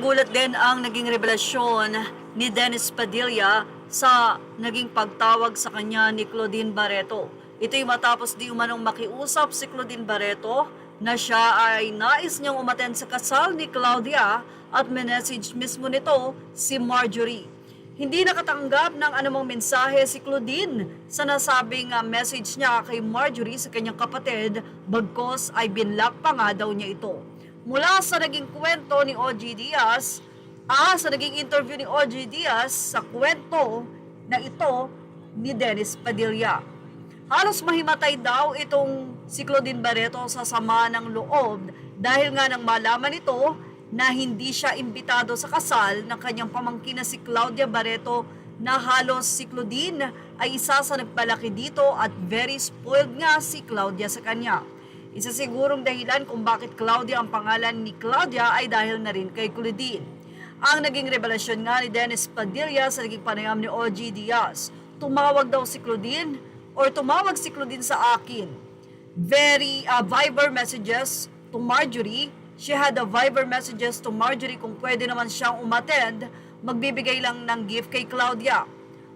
Nakakagulat din ang naging revelasyon ni Dennis Padilla sa naging pagtawag sa kanya ni Claudine Barreto. Ito'y matapos di umanong makiusap si Claudine Barreto na siya ay nais niyang umattend sa kasal ni Claudia at minessage mismo nito si Marjorie. Hindi nakatanggap ng anumang mensahe si Claudine sa nasabing message niya kay Marjorie sa kanyang kapatid, bagkos ay binlock pa nga daw niya ito. Mula sa naging kwento ni OG Diaz, sa naging interview ni OG Diaz sa kwento na ito ni Dennis Padilla. Halos mahimatay daw itong si Claudine Barreto sa sama ng loob dahil nga nang malaman ito na hindi siya imbitado sa kasal ng kanyang pamangkin na si Claudia Barreto na halos si Claudine ay isa sa nagpalaki dito at very spoiled nga si Claudia sa kanya. Isa sigurong dahilan kung bakit Claudia ang pangalan ni Claudia ay dahil na rin kay Claudine. Ang naging revelasyon nga ni Dennis Padilla sa naging panayam ni OG Diaz, tumawag daw si Claudine or tumawag si Claudine sa akin. Viber messages to Marjorie. She had a Viber messages to Marjorie kung pwede naman siyang umattend, magbibigay lang ng gift kay Claudia.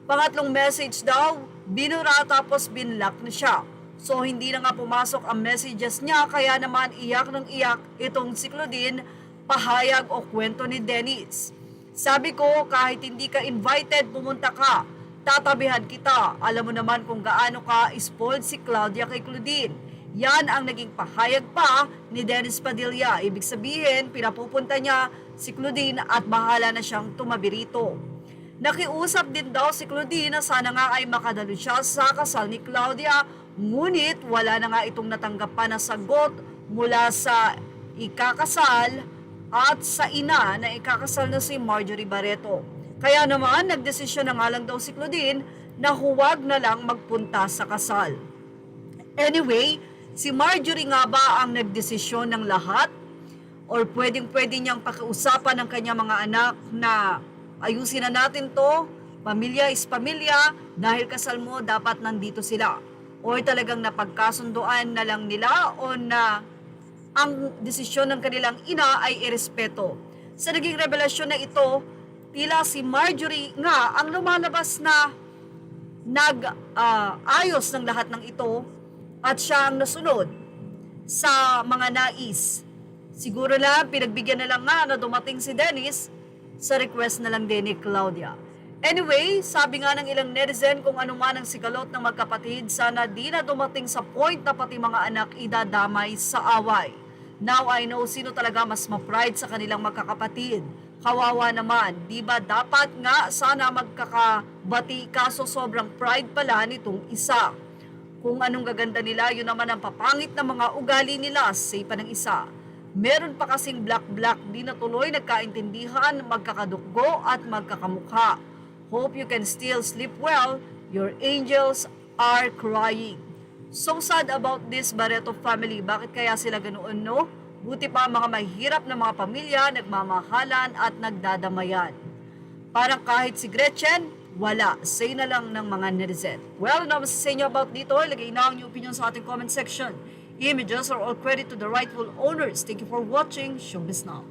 Pangatlong message daw, binura tapos binlock na siya. So hindi na nga pumasok ang messages niya, kaya naman iyak ng iyak itong si Claudine, pahayag o kwento ni Dennis. Sabi ko, kahit hindi ka invited, pumunta ka. Tatabihan kita. Alam mo naman kung gaano ka spoiled si Claudia kay Claudine. Yan ang naging pahayag pa ni Dennis Padilla. Ibig sabihin, pinapupunta niya si Claudine at bahala na siyang tumabi rito. Nakiusap din daw si Claudine na sana nga ay makadalo siya sa kasal ni Claudia, ngunit wala na nga itong natanggap pa na sagot mula sa ikakasal at sa ina na ikakasal na si Marjorie Barreto. Kaya naman, nagdesisyon na nga lang daw si Claudine na huwag na lang magpunta sa kasal. Anyway, si Marjorie nga ba ang nagdesisyon ng lahat? Or pwedeng-pwede niyang pakiusapan ng kanyang mga anak na ayusin na natin to, pamilya is pamilya, dahil kasal mo dapat nandito sila? O talagang napagkasunduan na lang nila o na ang desisyon ng kanilang ina ay irespeto? Sa naging revelasyon na ito, tila si Marjorie nga ang lumalabas na nag-ayos ng lahat ng ito at siya ang nasunod sa mga nais. Siguro lang, pinagbigyan na lang nga na dumating si Dennis sa request na lang din ni Claudia. Anyway, sabi nga ng ilang netizen, kung ano man ang sigalot ng magkapatid, sana di na dumating sa point na pati mga anak idadamay sa away. Now I know sino talaga mas ma-pride sa kanilang magkakapatid. Kawawa naman, di ba dapat nga sana magkakabati, kaso sobrang pride pala nitong isa. Kung anong gaganda nila, yun naman ang papangit na mga ugali nila, say pa ng isa. Meron pa kasing black-black, di na tuloy nagkaintindihan, magkakadukgo at magkakamukha. Hope you can still sleep well, your angels are crying. So sad about this Barreto family, bakit kaya sila ganoon, no? Buti pa mga mahirap na mga pamilya, nagmamahalan at nagdadamayan. Parang kahit si Gretchen, wala. Say na lang ng mga netizen. Well, ano mas sa inyo about dito? Ilagay na ang inyong opinion sa ating comment section. Images are all credit to the rightful owners. Thank you for watching. Showbiz Now.